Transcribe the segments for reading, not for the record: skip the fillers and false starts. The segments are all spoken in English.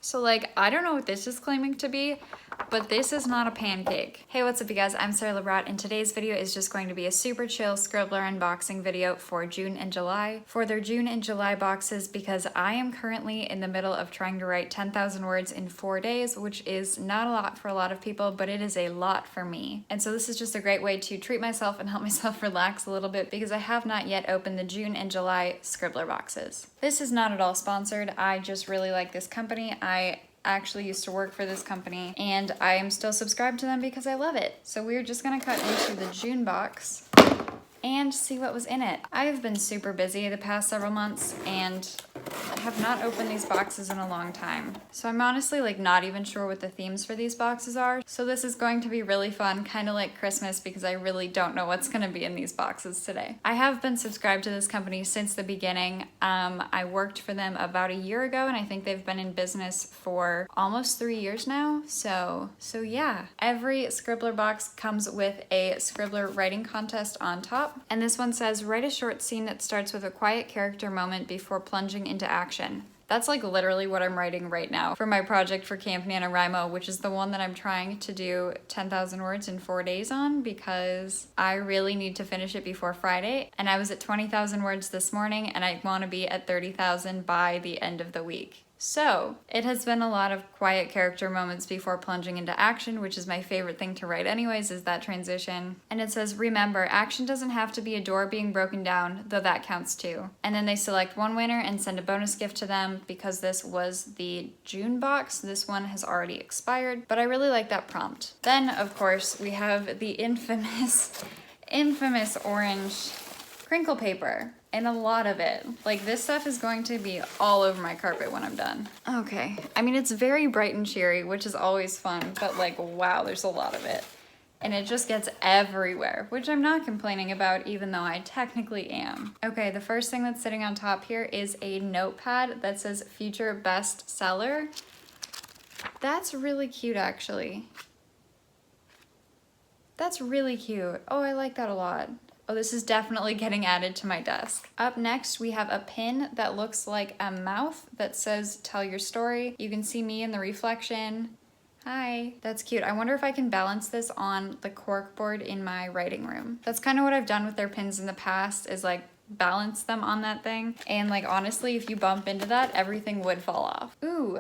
So like, I don't know what this is claiming to be, but this is not a pancake. Hey, what's up you guys? I'm Sarah Labrat, and today's video is just going to be a super chill Scribbler unboxing video for June and July. For their June and July boxes, because I am currently in the middle of trying to write 10,000 words in 4 days, which is not a lot for a lot of people, but it is a lot for me. And so this is just a great way to treat myself and help myself relax a little bit because I have not yet opened the June and July Scribbler boxes. This is not at all sponsored. I just really like this company. I actually used to work for this company and I am still subscribed to them because I love it. So we're just gonna cut into the June box and see what was in it. I have been super busy the past several months and have not opened these boxes in a long time. So I'm honestly like not even sure what the themes for these boxes are. So this is going to be really fun, kind of like Christmas, because I really don't know what's gonna be in these boxes today. I have been subscribed to this company since the beginning. I worked for them about a year ago and I think they've been in business for almost 3 years now. So yeah. Every Scribbler box comes with a Scribbler writing contest on top. And this one says, write a short scene that starts with a quiet character moment before plunging into action. That's like literally what I'm writing right now for my project for Camp NaNoWriMo, which is the one that I'm trying to do 10,000 words in 4 days on because I really need to finish it before Friday. And I was at 20,000 words this morning and I want to be at 30,000 by the end of the week. So it has been a lot of quiet character moments before plunging into action, which is my favorite thing to write anyways, is that transition. And it says, remember, action doesn't have to be a door being broken down, though that counts too. And then they select one winner and send a bonus gift to them. Because this was the June box, this one has already expired, but I really like that prompt. Then, of course, we have the infamous orange crinkle paper. And a lot of it. Like, this stuff is going to be all over my carpet when I'm done. Okay, I mean, it's very bright and cheery, which is always fun, but like, wow, there's a lot of it. And it just gets everywhere, which I'm not complaining about, even though I technically am. Okay, the first thing that's sitting on top here is a notepad that says future bestseller. That's really cute, actually. That's really cute. Oh, I like that a lot. Oh, this is definitely getting added to my desk. Up next, we have a pin that looks like a mouth that says, tell your story. You can see me in the reflection. Hi, that's cute. I wonder if I can balance this on the cork board in my writing room. That's kind of what I've done with their pins in the past, is like balance them on that thing. And like, honestly, if you bump into that, everything would fall off. Ooh.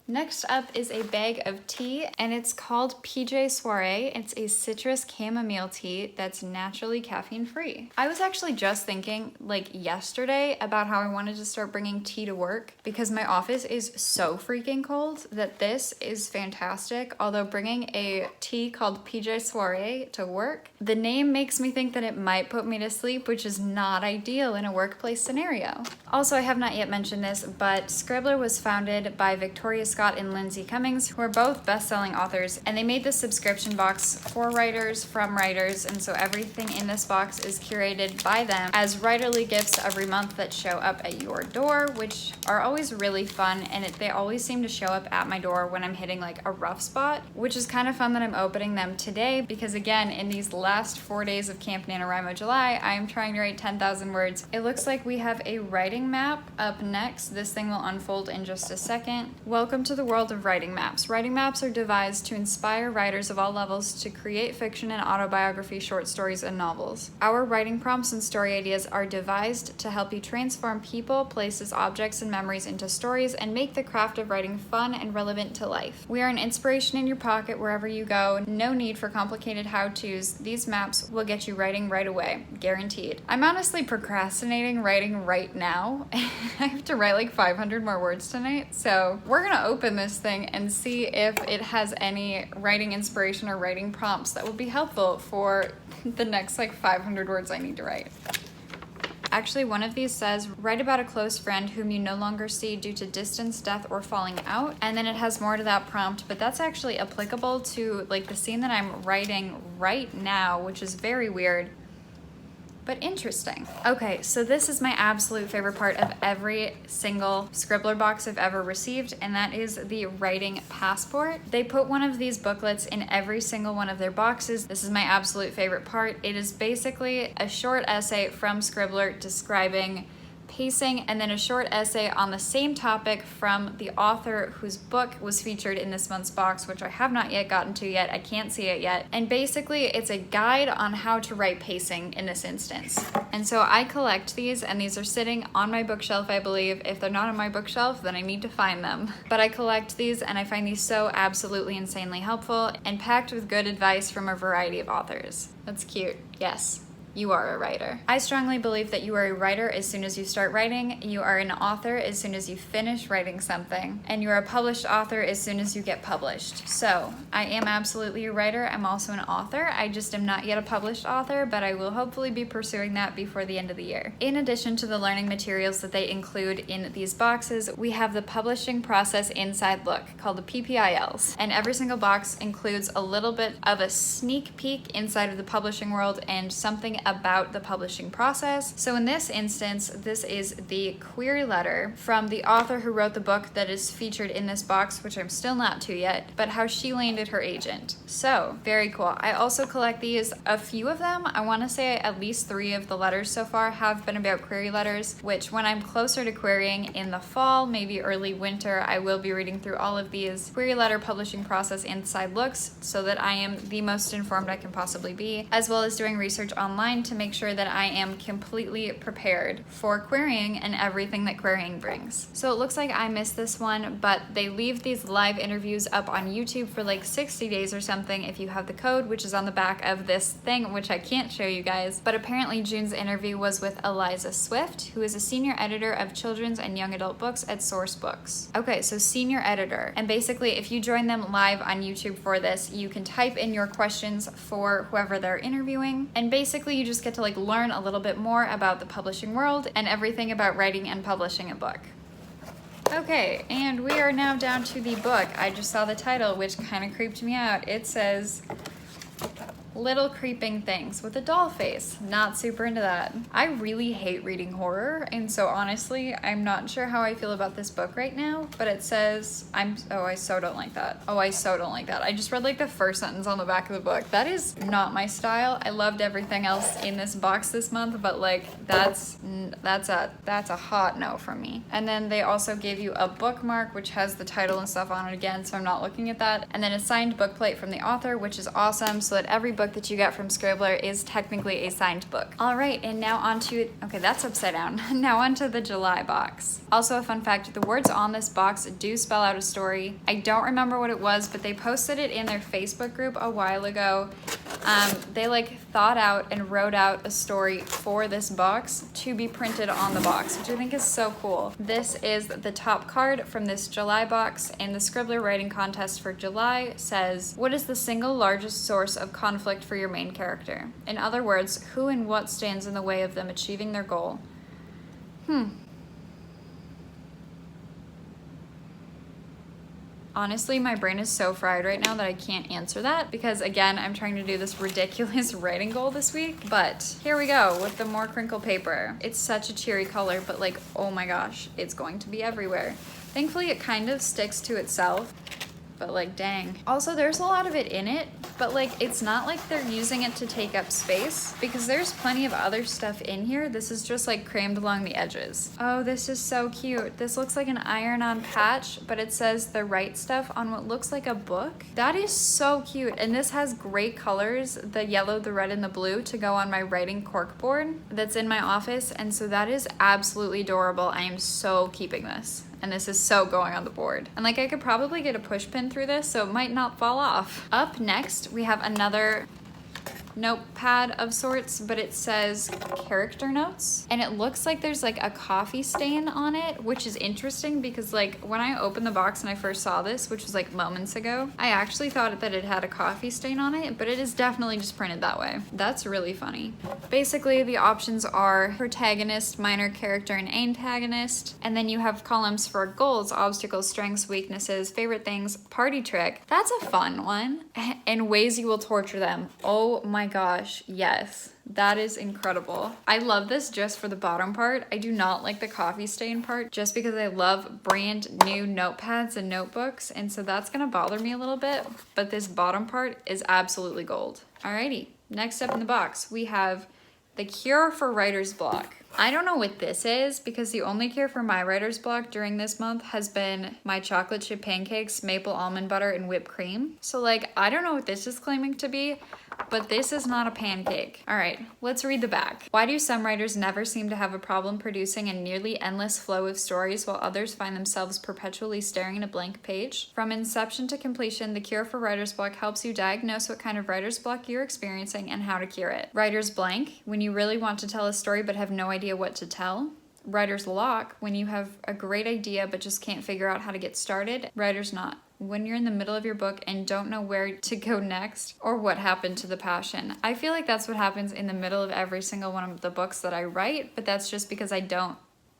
Next up is a bag of tea, and it's called PJ Soiree. It's a citrus chamomile tea that's naturally caffeine-free. I was actually just thinking, like yesterday, about how I wanted to start bringing tea to work because my office is so freaking cold that this is fantastic. Although bringing a tea called PJ Soiree to work, the name makes me think that it might put me to sleep, which is not ideal in a workplace scenario. Also, I have not yet mentioned this, but Scribbler was founded by Victoria Scott and Lindsay Cummings, who are both best-selling authors, and they made this subscription box for writers from writers, and so everything in this box is curated by them as writerly gifts every month that show up at your door, which are always really fun, and they always seem to show up at my door when I'm hitting like a rough spot, which is kind of fun that I'm opening them today because again, in these last 4 days of Camp NaNoWriMo July, I am trying to write 10,000 words. It looks like we have a writing map up next. This thing will unfold in just a second. Welcome to the world of writing maps. Writing maps are devised to inspire writers of all levels to create fiction and autobiography, short stories, and novels. Our writing prompts and story ideas are devised to help you transform people, places, objects, and memories into stories and make the craft of writing fun and relevant to life. We are an inspiration in your pocket wherever you go. No need for complicated how-tos. These maps will get you writing right away, guaranteed. I'm honestly procrastinating writing right now. I have to write like 500 more words tonight, so we're gonna open this thing and see if it has any writing inspiration or writing prompts that would be helpful for the next like 500 words I need to write. Actually, one of these says, write about a close friend whom you no longer see due to distance, death, or falling out. And then it has more to that prompt, but that's actually applicable to like the scene that I'm writing right now, which is very weird, but interesting. Okay, so this is my absolute favorite part of every single Scribbler box I've ever received, and that is the writing passport. They put one of these booklets in every single one of their boxes. This is my absolute favorite part. It is basically a short essay from Scribbler describing pacing, and then a short essay on the same topic from the author whose book was featured in this month's box, which I have not yet gotten to yet. I can't see it yet. And basically it's a guide on how to write pacing in this instance. And so I collect these, and these are sitting on my bookshelf, I believe. If they're not on my bookshelf, then I need to find them. But I collect these, and I find these so absolutely insanely helpful and packed with good advice from a variety of authors. That's cute. Yes. You are a writer. I strongly believe that you are a writer as soon as you start writing, you are an author as soon as you finish writing something, and you are a published author as soon as you get published. So, I am absolutely a writer. I'm also an author. I just am not yet a published author, but I will hopefully be pursuing that before the end of the year. In addition to the learning materials that they include in these boxes, we have the Publishing Process Inside Look, called the PPILs. And every single box includes a little bit of a sneak peek inside of the publishing world and something about the publishing process. So in this instance, this is the query letter from the author who wrote the book that is featured in this box, which I'm still not to yet, but how she landed her agent. So very cool. I also collect these, a few of them. I want to say at least 3 of the letters so far have been about query letters, which when I'm closer to querying in the fall, maybe early winter, I will be reading through all of these query letter publishing process inside looks so that I am the most informed I can possibly be, as well as doing research online to make sure that I am completely prepared for querying and everything that querying brings. So it looks like I missed this one, but they leave these live interviews up on YouTube for like 60 days or something if you have the code, which is on the back of this thing, which I can't show you guys. But apparently June's interview was with Eliza Swift, who is a senior editor of children's and young adult books at Source Books. Okay, so senior editor. And basically if you join them live on YouTube for this, you can type in your questions for whoever they're interviewing, and basically you just get to like learn a little bit more about the publishing world and everything about writing and publishing a book. Okay, and we are now down to the book. I just saw the title, which kind of creeped me out. It says Little Creeping Things with a doll face. Not super into that. I really hate reading horror, and so honestly, I'm not sure how I feel about this book right now, but it says, oh, I so don't like that. Oh, I so don't like that. I just read like the first sentence on the back of the book. That is not my style. I loved everything else in this box this month, but like that's a hot no from me. And then they also gave you a bookmark, which has the title and stuff on it again, so I'm not looking at that. And then a signed bookplate from the author, which is awesome, so that every book that you get from Scribbler is technically a signed book. All right, and now on to, okay, that's upside down. Now on to the July box. Also a fun fact, the words on this box do spell out a story. I don't remember what it was, but they posted it in their Facebook group a while ago. They like thought out and wrote out a story for this box to be printed on the box, which I think is so cool. This is the top card from this July box, and the Scribbler writing contest for July says, what is the single largest source of conflict for your main character? In other words, who and what stands in the way of them achieving their goal? Honestly, my brain is so fried right now that I can't answer that because, again, I'm trying to do this ridiculous writing goal this week. But here we go with the more crinkle paper. It's such a cheery color, but like, oh my gosh, it's going to be everywhere. Thankfully, it kind of sticks to itself, but like, dang. Also, there's a lot of it in it, but like, it's not like they're using it to take up space because there's plenty of other stuff in here. This is just like crammed along the edges. Oh, this is so cute. This looks like an iron-on patch, but it says the right stuff on what looks like a book. That is so cute. And this has great colors, the yellow, the red, and the blue to go on my writing corkboard that's in my office. And so that is absolutely adorable. I am so keeping this. And this is so going on the board. And like, I could probably get a push pin through this so it might not fall off. Up next, we have another notepad of sorts, but it says character notes, and it looks like there's like a coffee stain on it, which is interesting because like when I opened the box and I first saw this, which was like moments ago, I actually thought that it had a coffee stain on it, but it is definitely just printed that way. That's really funny. Basically, the options are protagonist, minor character, and antagonist, and then you have columns for goals, obstacles, strengths, weaknesses, favorite things, party trick. That's a fun one. And ways you will torture them. Oh my gosh, yes. That is incredible. I love this just for the bottom part. I do not like the coffee stain part just because I love brand new notepads and notebooks, and so that's gonna bother me a little bit, but this bottom part is absolutely gold. Alrighty, next up in the box, we have The cure for writer's block. I don't know what this is because the only cure for my writer's block during this month has been my chocolate chip pancakes, maple almond butter, and whipped cream. So like, I don't know what this is claiming to be, but this is not a pancake. All right, let's read the back. Why do some writers never seem to have a problem producing a nearly endless flow of stories while others find themselves perpetually staring at a blank page? From inception to completion, the cure for writer's block helps you diagnose what kind of writer's block you're experiencing and how to cure it. Writer's blank, when you really want to tell a story but have no idea what to tell. Writer's lock, when you have a great idea but just can't figure out how to get started. Writer's knot, when you're in the middle of your book and don't know where to go next or what happened to the passion. I feel like that's what happens in the middle of every single one of the books that I write, but that's just because I don't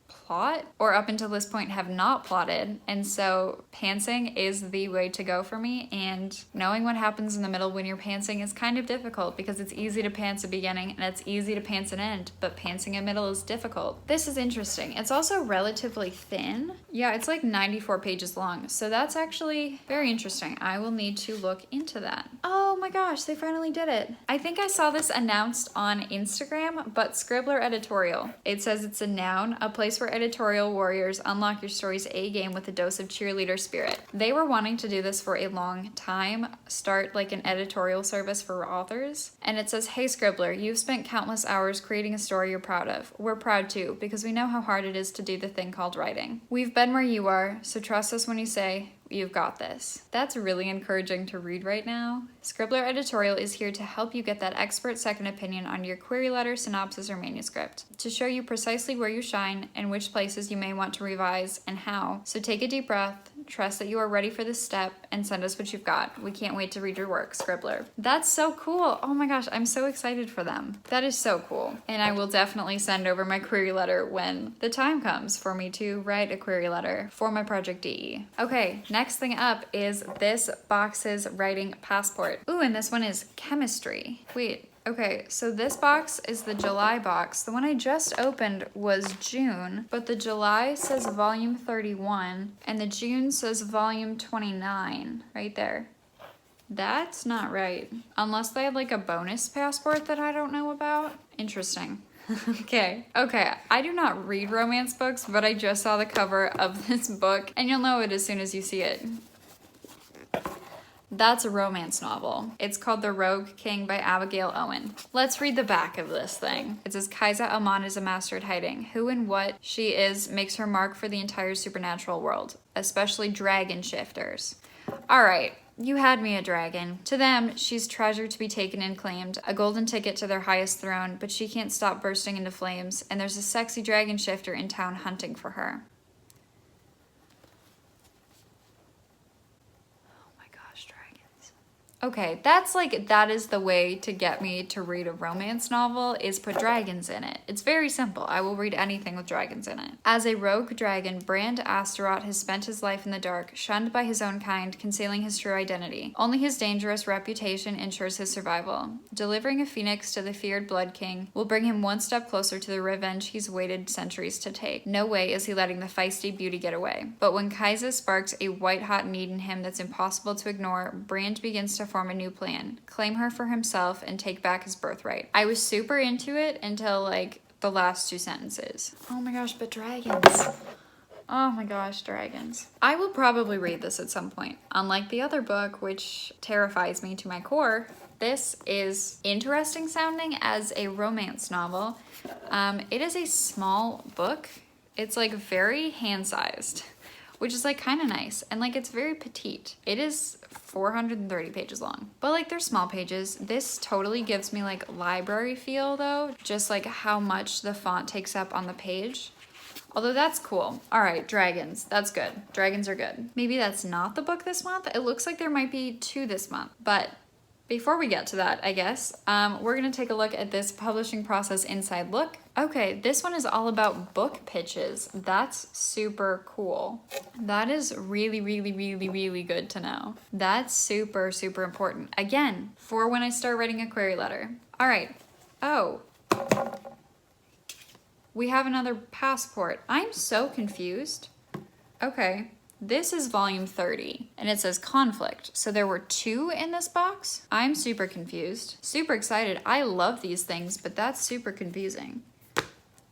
plot, or up until this point have not plotted, and so pantsing is the way to go for me, and knowing what happens in the middle when you're pantsing is kind of difficult because it's easy to pants a beginning and it's easy to pants an end, but pantsing a middle is difficult. This is interesting. It's also relatively thin. Yeah, it's like 94 pages long, so that's actually very interesting. I will need to look into that. Oh my gosh, they finally did it. I think I saw this announced on Instagram, but Scribbler editorial. It says it's a noun, a place where editorial warriors unlock your story's A game with a dose of cheerleader spirit. They were wanting to do this for a long time, start like an editorial service for authors. And it says, hey Scribbler, you've spent countless hours creating a story you're proud of. We're proud too, because we know how hard it is to do the thing called writing. We've been where you are, so trust us when you say, you've got this. That's really encouraging to read right now. Scribbler Editorial is here to help you get that expert second opinion on your query letter, synopsis, or manuscript, to show you precisely where you shine and which places you may want to revise and how. So take a deep breath, trust that you are ready for this step, and send us what you've got. We can't wait to read your work, Scribbler. That's so cool. Oh my gosh, I'm so excited for them. That is so cool. And I will definitely send over my query letter when the time comes for me to write a query letter for my Project DE. Okay, next thing up is this box's writing passport. Ooh, and this one is chemistry. Wait, okay, so this box is the July box. The one I just opened was June, but the July says volume 31 and the June says volume 29 right there. That's not right. Unless they had like a bonus passport that I don't know about. Interesting. Okay, I do not read romance books, but I just saw the cover of this book and you'll know it as soon as you see it. That's a romance novel. It's called The Rogue King by Abigail Owen. Let's read the back of this thing. It says, Kaiza Amon is a master at hiding. Who and what she is makes her mark for the entire supernatural world, especially dragon shifters. All right. You had me a dragon. To them, she's treasure to be taken and claimed, a golden ticket to their highest throne, but she can't stop bursting into flames, and there's a sexy dragon shifter in town hunting for her. Oh my gosh, dragons. Okay, that is the way to get me to read a romance novel, is put dragons in it. It's very simple. I will read anything with dragons in it. As a rogue dragon, Brand Astaroth has spent his life in the dark, shunned by his own kind, concealing his true identity. Only his dangerous reputation ensures his survival. Delivering a phoenix to the feared Blood King will bring him one step closer to the revenge he's waited centuries to take. No way is he letting the feisty beauty get away. But when Kaiza sparks a white-hot need in him that's impossible to ignore, Brand begins to form a new plan. Claim her for himself and take back his birthright. I was super into it until like the last two sentences. Oh my gosh, but dragons. Oh my gosh, dragons. I will probably read this at some point. Unlike the other book, which terrifies me to my core, this is interesting sounding as a romance novel. It is a small book. It's like very hand-sized, which is like kind of nice. And like it's very petite. It is 430 pages long, but like they're small pages. This totally gives me like library feel though, just like how much the font takes up on the page. Although that's cool. All right, dragons, that's good. Dragons are good. Maybe that's not the book this month. It looks like there might be two this month, but before we get to that, I guess, we're gonna take a look at this publishing process inside look. Okay, this one is all about book pitches. That's super cool. That is really, really, really, really good to know. That's super, super important. Again, for when I start writing a query letter. All right, oh. We have another passport. I'm so confused. Okay, This is volume 30, and it says conflict. So there were 2 in this box? I'm super confused. Super excited. I love these things, but that's super confusing.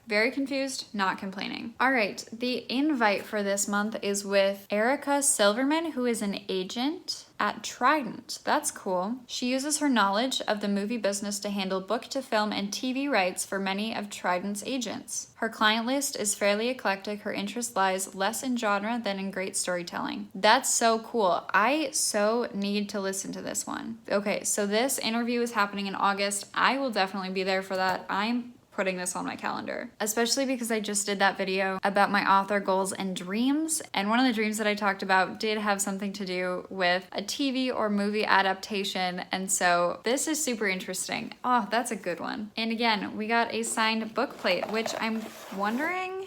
Very confused, not complaining. All right, the invite for this month is with Erica Silverman, who is an agent at Trident. That's cool. She uses her knowledge of the movie business to handle book to film and TV rights for many of Trident's agents. Her client list is fairly eclectic. Her interest lies less in genre than in great storytelling. That's so cool. I so need to listen to this one. Okay, so this interview is happening in August. I will definitely be there for that. I'm putting this on my calendar, especially because I just did that video about my author goals and dreams, and one of the dreams that I talked about did have something to do with a TV or movie adaptation, and so this is super interesting. Oh, that's a good one. And again, we got a signed book plate, which I'm wondering,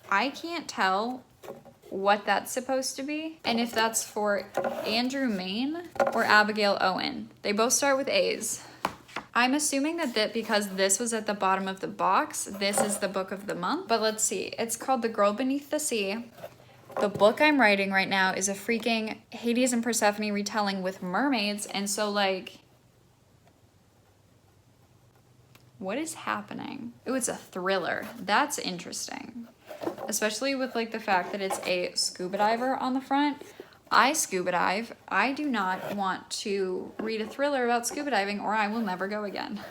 I can't tell what that's supposed to be, and if that's for Andrew Main or Abigail Owen. They both start with A's. I'm assuming that because this was at the bottom of the box, this is the book of the month. But let's see. It's called The Girl Beneath the Sea. The book I'm writing right now is a freaking Hades and Persephone retelling with mermaids. And so, like, what is happening? Oh, it's a thriller. That's interesting. Especially with, like, the fact that it's a scuba diver on the front. I scuba dive. I do not want to read a thriller about scuba diving, or I will never go again.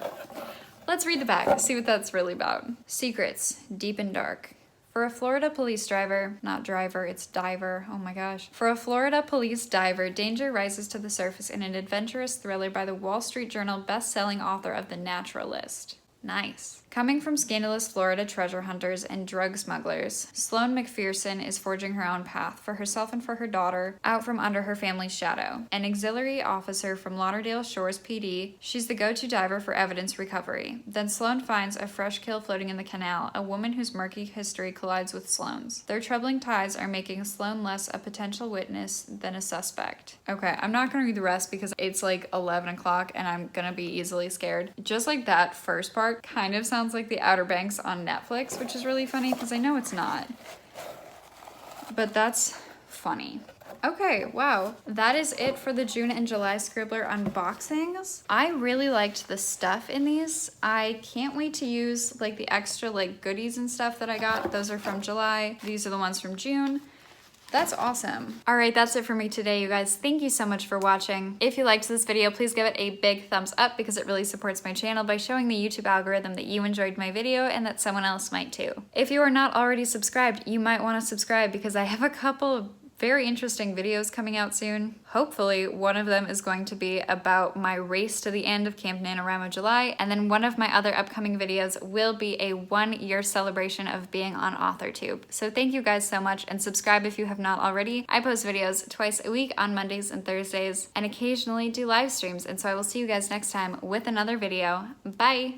Let's read the back, see what that's really about. Secrets, deep and dark. For a Florida police driver, not driver, it's diver, oh my gosh. For a Florida police diver, danger rises to the surface in an adventurous thriller by the Wall Street Journal best-selling author of The Naturalist. Nice. Coming from scandalous Florida treasure hunters and drug smugglers, Sloane McPherson is forging her own path for herself and for her daughter, out from under her family's shadow. An auxiliary officer from Lauderdale Shores PD, she's the go-to diver for evidence recovery. Then Sloane finds a fresh kill floating in the canal, a woman whose murky history collides with Sloane's. Their troubling ties are making Sloane less a potential witness than a suspect. Okay, I'm not gonna read the rest because it's like 11 o'clock and I'm gonna be easily scared. Just like that first part kind of sounds like The Outer Banks on Netflix, which is really funny because I know it's not. But that's funny. Okay, wow. That is it for the June and July Scribbler unboxings. I really liked the stuff in these. I can't wait to use like the extra like goodies and stuff that I got. Those are from July. These are the ones from June. That's awesome. All right, that's it for me today, you guys. Thank you so much for watching. If you liked this video, please give it a big thumbs up because it really supports my channel by showing the YouTube algorithm that you enjoyed my video and that someone else might too. If you are not already subscribed, you might want to subscribe because I have a couple of very interesting videos coming out soon. Hopefully one of them is going to be about my race to the end of Camp NaNoWriMo July, and then one of my other upcoming videos will be a 1-year celebration of being on AuthorTube. So thank you guys so much, and subscribe if you have not already. I post videos twice a week on Mondays and Thursdays, and occasionally do live streams, and so I will see you guys next time with another video. Bye!